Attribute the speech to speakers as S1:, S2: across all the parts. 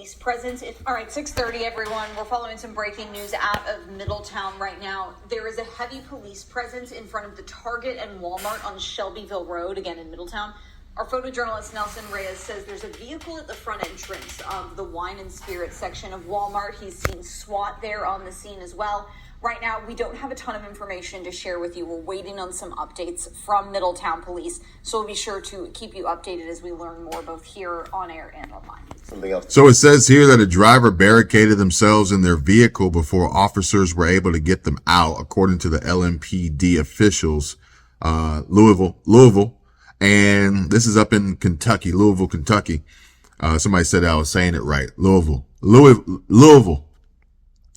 S1: police presence. All right, 6:30, everyone. We're following some breaking news out of Middletown right now. There is a heavy police presence in front of the Target and Walmart on Shelbyville Road, again in Middletown. Our photojournalist Nelson Reyes says there's a vehicle at the front entrance of the wine and spirits section of Walmart. He's seen SWAT there on the scene as well. Right now, we don't have a ton of information to share with you. We're waiting on some updates from Middletown Police, so we'll be sure to keep you updated as we learn more, both here on air and online.
S2: Something else. So it says here that a driver barricaded themselves in their vehicle before officers were able to get them out, according to the LMPD officials, Louisville. And this is up in Kentucky, Louisville, Kentucky. Somebody said I was saying it right. Louisville.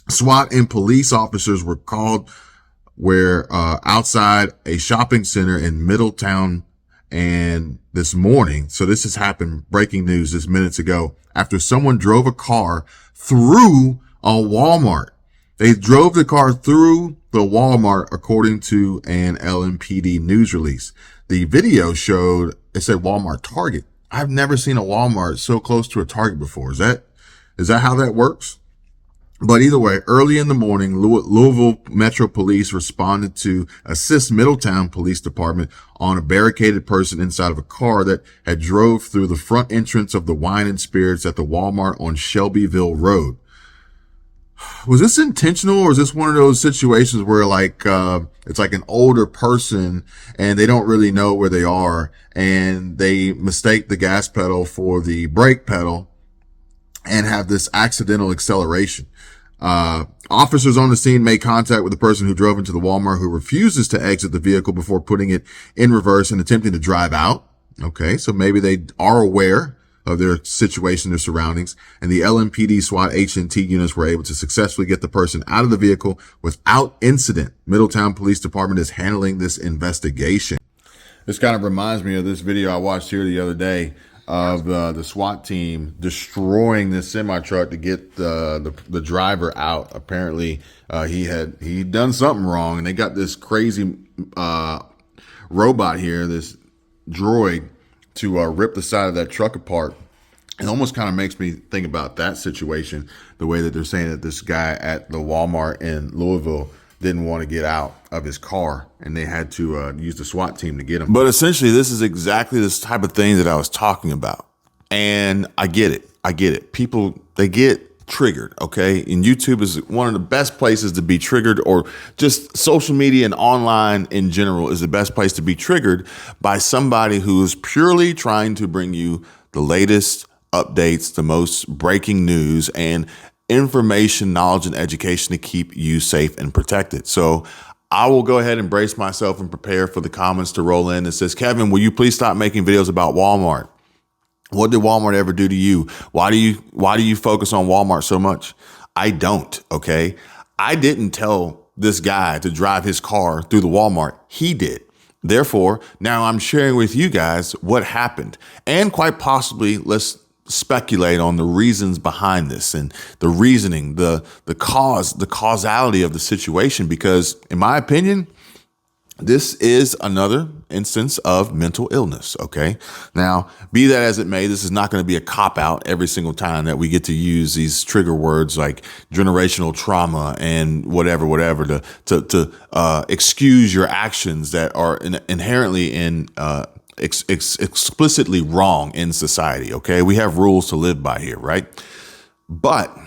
S2: SWAT and police officers were called outside a shopping center in Middletown and this morning. So this has happened, breaking news this minutes ago, after someone drove a car through a Walmart. They drove the car through the Walmart, according to an LMPD news release. The video showed, it said Walmart Target. I've never seen a Walmart so close to a Target before. Is that how that works? But either way, early in the morning, Louisville Metro Police responded to assist Middletown Police Department on a barricaded person inside of a car that had drove through the front entrance of the wine and spirits at the Walmart on Shelbyville Road. Was this intentional, or is this one of those situations where it's like an older person and they don't really know where they are and they mistake the gas pedal for the brake pedal and have this accidental acceleration? Officers on the scene made contact with the person who drove into the Walmart, who refuses to exit the vehicle before putting it in reverse and attempting to drive out. Okay, so maybe they are aware of their situation, their surroundings, and the LMPD SWAT HNT units were able to successfully get the person out of the vehicle without incident. Middletown Police Department is handling this investigation. This kind of reminds me of this video I watched here the other day of the SWAT team destroying this semi-truck to get the driver out. Apparently, he'd done something wrong, and they got this crazy robot here, this droid, to rip the side of that truck apart. It almost kind of makes me think about that situation, the way that they're saying that this guy at the Walmart in Louisville didn't want to get out of his car, and they had to use the SWAT team to get him. But essentially, this is exactly this type of thing that I was talking about. And I get it. People, they get triggered, okay? And YouTube is one of the best places to be triggered, or just social media and online in general is the best place to be triggered by somebody who's purely trying to bring you the latest updates, the most breaking news, and information, knowledge, and education to keep you safe and protected. So I will go ahead and brace myself and prepare for the comments to roll in. It says, Kevin, will you please stop making videos about Walmart? What did Walmart ever do to you? Why do you focus on Walmart so much? I don't, okay? I didn't tell this guy to drive his car through the Walmart. He did. Therefore, now I'm sharing with you guys what happened. And quite possibly, let's speculate on the reasons behind this and the reasoning, the causality of the situation, because in my opinion, this is another instance of mental illness. Okay. Now, be that as it may, this is not going to be a cop out every single time that we get to use these trigger words like generational trauma and whatever to excuse your actions that are inherently explicitly wrong in society. Okay. We have rules to live by here. Right. But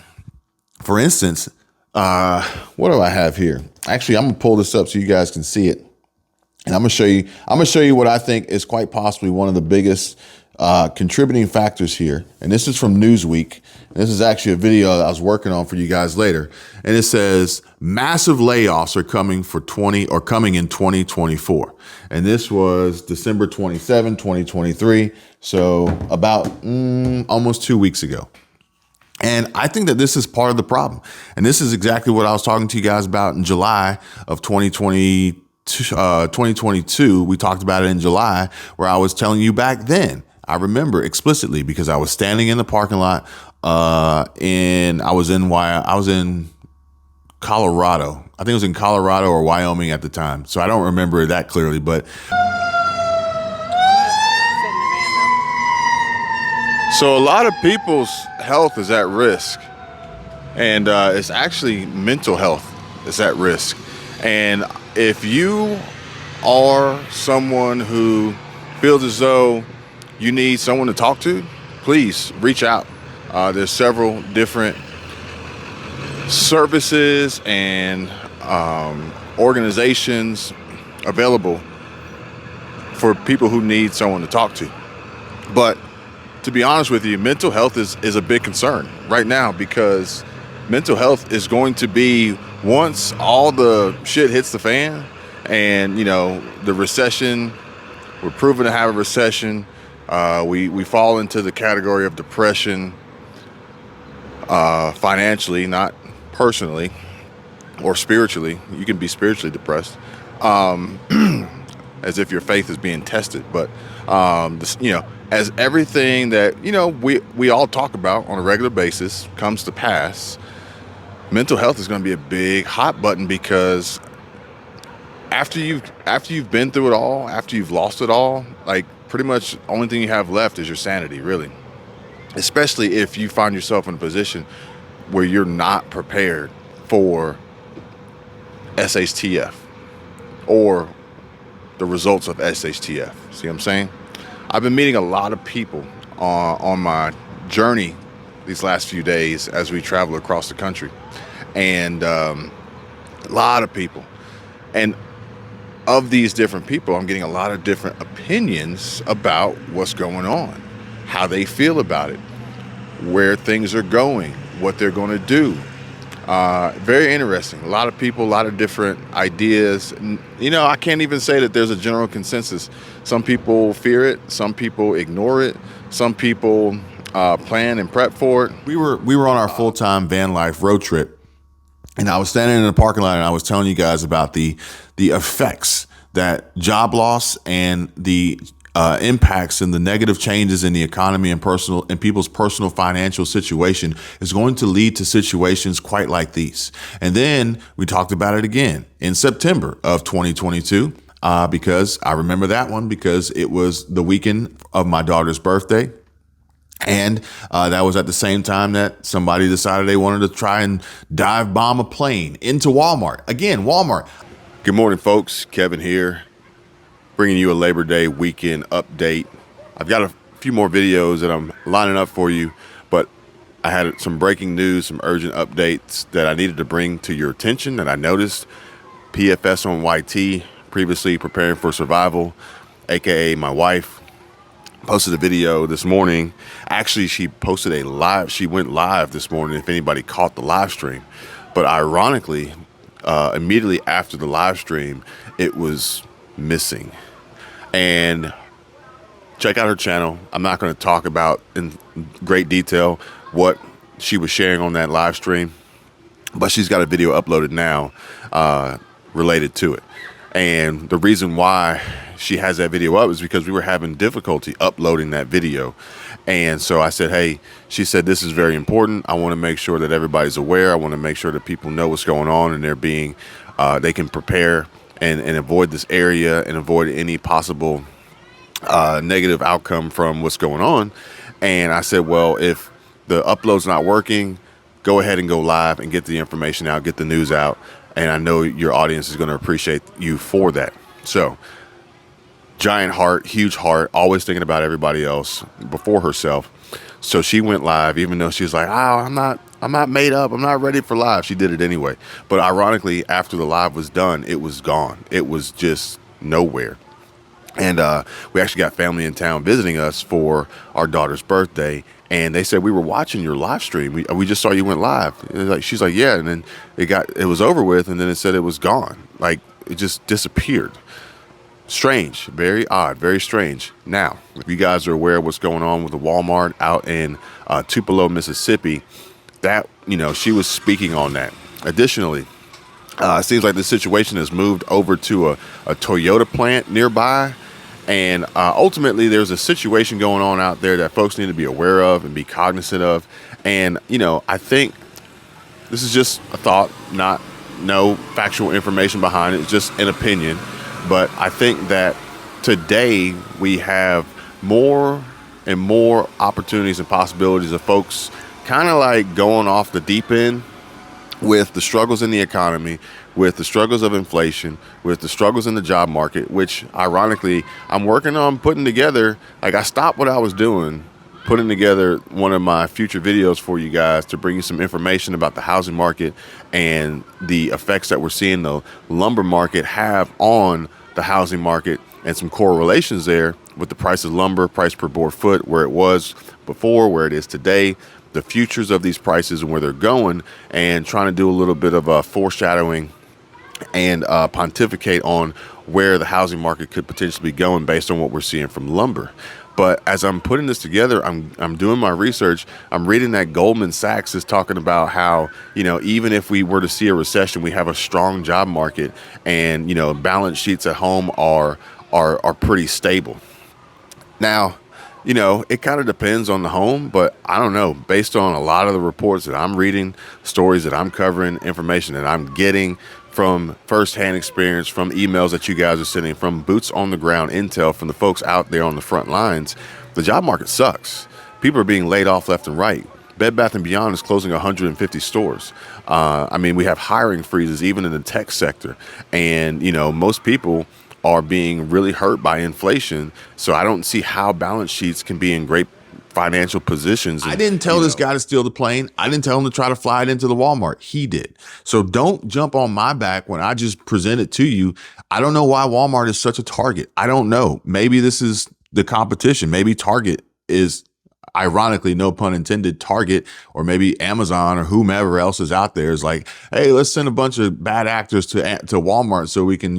S2: for instance, what do I have here? Actually, I'm going to pull this up so you guys can see it. And I'm going to show you what I think is quite possibly one of the biggest contributing factors here. And this is from Newsweek. And this is actually a video that I was working on for you guys later. And it says massive layoffs are coming in 2024. And this was December 27, 2023. So about almost 2 weeks ago. And I think that this is part of the problem. And this is exactly what I was talking to you guys about in July of 2022. We talked about it in July, where I was telling you back then. I remember explicitly because I was standing in the parking lot and I was in Colorado. I think it was in Colorado or Wyoming at the time. So I don't remember it that clearly, but
S3: So a lot of people's health is at risk, and it's actually mental health is at risk. And if you are someone who feels as though you need someone to talk to, please reach out. There's several different services and organizations available for people who need someone to talk to. But to be honest with you, mental health is a big concern right now, because mental health is going to be, once all the shit hits the fan and, the recession, we're proven to have a recession, we fall into the category of depression, financially, not personally or spiritually. You can be spiritually depressed, as if your faith is being tested. But, as everything that, we all talk about on a regular basis comes to pass, mental health is going to be a big hot button, because after you've been through it all, after you've lost it all, like, pretty much the only thing you have left is your sanity, really. Especially if you find yourself in a position where you're not prepared for SHTF or the results of SHTF. See what I'm saying? I've been meeting a lot of people on my journey these last few days as we travel across the country, and a lot of people. And of these different people, I'm getting a lot of different opinions about what's going on, how they feel about it, where things are going, what they're going to do. Very interesting. A lot of people, a lot of different ideas. I can't even say that there's a general consensus. Some people fear it. Some people ignore it. Some people plan and prep for it. We were on our full-time van life road trip, and I was standing in the parking lot, and I was telling you guys about the effects that job loss and the impacts and the negative changes in the economy and people's personal financial situation is going to lead to situations quite like these. And then we talked about it again in September of 2022, because I remember that one because it was the weekend of my daughter's birthday. And that was at the same time that somebody decided they wanted to try and dive bomb a plane into Walmart. Again, Walmart. Good morning, folks. Kevin here, bringing you a Labor Day weekend update. I've got a few more videos that I'm lining up for you, but I had some breaking news, some urgent updates that I needed to bring to your attention that I noticed. PFS on YT, previously preparing for survival, aka my wife, posted a video this morning. Actually, she went live this morning, if anybody caught the live stream. But ironically, immediately after the live stream, it was missing. And check out her channel. I'm not going to talk about in great detail what she was sharing on that live stream, but she's got a video uploaded now related to it. And the reason why she has that video up is because we were having difficulty uploading that video. And so I said, hey, she said, this is very important. I want to make sure that everybody's aware. I want to make sure that people know what's going on, and they can prepare and avoid this area and avoid any possible negative outcome from what's going on. And I said, well, if the upload's not working, go ahead and go live and get the information out, get the news out. And I know your audience is going to appreciate you for that. So, giant heart, huge heart, always thinking about everybody else before herself. So she went live, even though she was like, I'm not made up, I'm not ready for live. She did it anyway. But ironically, after the live was done, it was gone. It was just nowhere. And we actually got family in town visiting us for our daughter's birthday. And they said, we were watching your live stream. We just saw you went live. She's like, yeah. And then it was over with. And then it said it was gone. Like, it just disappeared. Strange, very odd, very strange. Now, if you guys are aware of what's going on with the Walmart out in Tupelo, Mississippi, that, she was speaking on that. Additionally, it seems like the situation has moved over to a Toyota plant nearby. And ultimately, there's a situation going on out there that folks need to be aware of and be cognizant of. And, I think this is just a thought, no factual information behind it. It's just an opinion. But I think that today we have more and more opportunities and possibilities of folks kind of like going off the deep end with the struggles in the economy, with the struggles of inflation, with the struggles in the job market, which ironically I'm working on putting together. Like, I stopped what I was doing, putting together one of my future videos for you guys to bring you some information about the housing market and the effects that we're seeing the lumber market have on the housing market, and some correlations there with the price of lumber, price per board foot, where it was before, where it is today, the futures of these prices and where they're going, and trying to do a little bit of a foreshadowing and pontificate on where the housing market could potentially be going based on what we're seeing from lumber. But as I'm putting this together, I'm doing my research. I'm reading that Goldman Sachs is talking about how, even if we were to see a recession, we have a strong job market, and, balance sheets at home are pretty stable. Now, it kind of depends on the home, but I don't know. Based on a lot of the reports that I'm reading, stories that I'm covering, information that I'm getting from firsthand experience, from emails that you guys are sending, from boots on the ground intel from the folks out there on the front lines, the job market sucks. People are being laid off left and right. Bed Bath & Beyond is closing 150 stores. We have hiring freezes even in the tech sector. And, most people are being really hurt by inflation. So I don't see how balance sheets can be in great financial positions.
S2: I didn't tell this guy to steal the plane. I didn't tell him to try to fly it into the Walmart. He did. So don't jump on my back when I just present it to you. I don't know why Walmart is such a target. I don't know. Maybe this is the competition. Maybe Target is, ironically, no pun intended, Target, or maybe Amazon or whomever else is out there is like, hey, let's send a bunch of bad actors to Walmart so we can,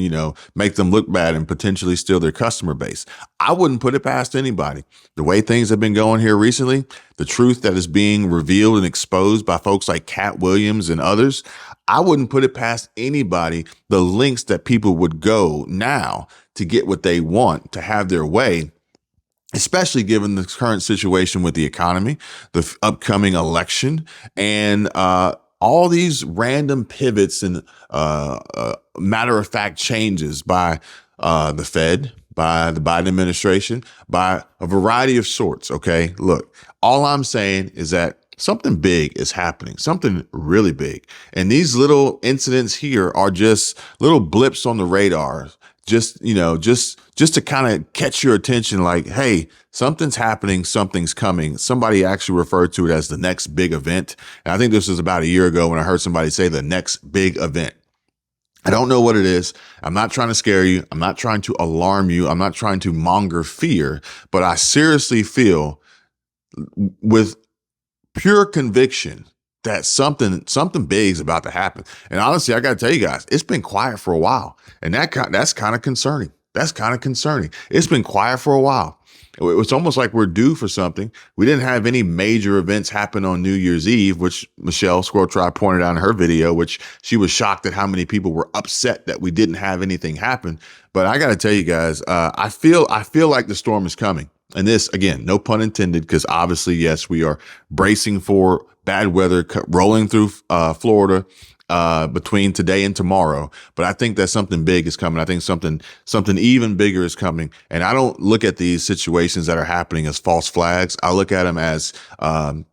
S2: make them look bad and potentially steal their customer base. I wouldn't put it past anybody. The way things have been going here recently, the truth that is being revealed and exposed by folks like Cat Williams and others, I wouldn't put it past anybody, the lengths that people would go now to get what they want, to have their way, especially given the current situation with the economy, the upcoming election, and all these random pivots and matter-of-fact changes by the Fed, by the Biden administration, by a variety of sorts, okay? Look, all I'm saying is that something big is happening, something really big. And these little incidents here are just little blips on the radar, just to kind of catch your attention, like, hey, something's happening, something's coming. Somebody actually referred to it as the next big event. And I think this was about a year ago when I heard somebody say the next big event. I don't know what it is. I'm not trying to scare you. I'm not trying to alarm you. I'm not trying to monger fear, but I seriously feel with pure conviction that something big is about to happen. And honestly, I got to tell you guys, it's been quiet for a while, and that's kind of concerning. That's kind of concerning. It's been quiet for a while. It's almost like we're due for something. We didn't have any major events happen on New Year's Eve, which Michelle Squirrel Tribe pointed out in her video, which she was shocked at how many people were upset that we didn't have anything happen. But I got to tell you guys, I feel like the storm is coming. And this, again, no pun intended, because obviously, yes, we are bracing for bad weather rolling through Florida between today and tomorrow. But I think that something big is coming. I think something even bigger is coming. And I don't look at these situations that are happening as false flags. I look at them as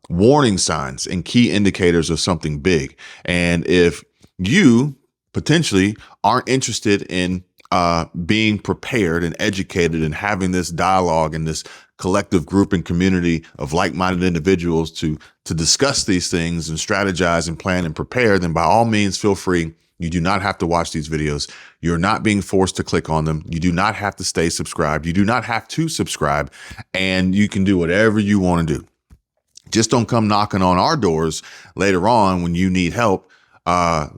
S2: warning signs and key indicators of something big. And if you potentially aren't interested in being prepared and educated and having this dialogue and this collective group and community of like-minded individuals to discuss these things and strategize and plan and prepare, then by all means, feel free. You do not have to watch these videos. You're not being forced to click on them. You do not have to stay subscribed. You do not have to subscribe, and you can do whatever you want to do. Just don't come knocking on our doors later on when you need help.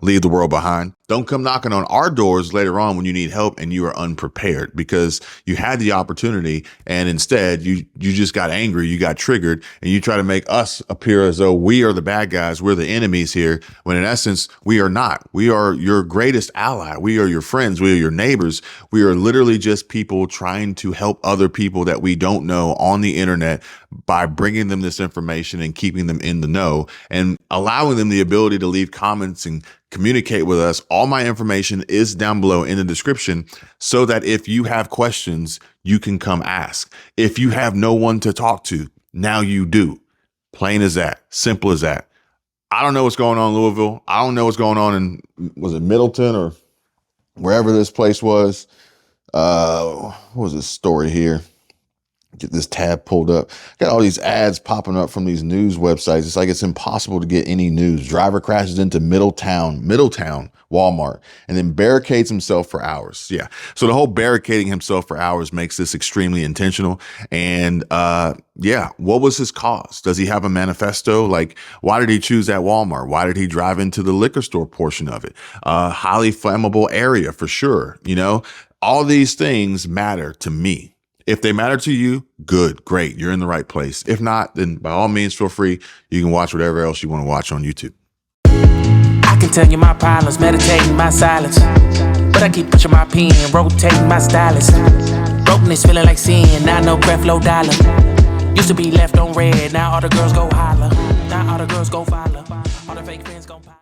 S2: Leave the world behind. Don't come knocking on our doors later on when you need help and you are unprepared, because you had the opportunity and instead you just got angry, you got triggered, and you try to make us appear as though we are the bad guys, we're the enemies here, when in essence, we are not. We are your greatest ally. We are your friends. We are your neighbors. We are literally just people trying to help other people that we don't know on the internet by bringing them this information and keeping them in the know and allowing them the ability to leave comments and communicate with us. All my information is down below in the description so that if you have questions, you can come ask. If you have no one to talk to, now you do. Plain as that. Simple as that. I don't know what's going on in Louisville. I don't know what's going on in, was it Middleton or wherever this place was? What was this story here? Get this tab pulled up. Got all these ads popping up from these news websites. It's like it's impossible to get any news. Driver crashes into Middletown Walmart and then barricades himself for hours. Yeah. So the whole barricading himself for hours makes this extremely intentional. And yeah, what was his cause? Does he have a manifesto? Like, why did he choose that Walmart? Why did he drive into the liquor store portion of it? Highly flammable area for sure. You know, all these things matter to me. If they matter to you, good, great. You're in the right place. If not, then by all means, feel free. You can watch whatever else you want to watch on YouTube.
S4: I can tell you my problems, meditating my silence. But I keep pushing my pen, rotating my stylus. Brokenness feeling like sin, now no breath, low dollar. Used to be left on red, now all the girls go holler. Now all the girls go follow. All the fake fans go pop.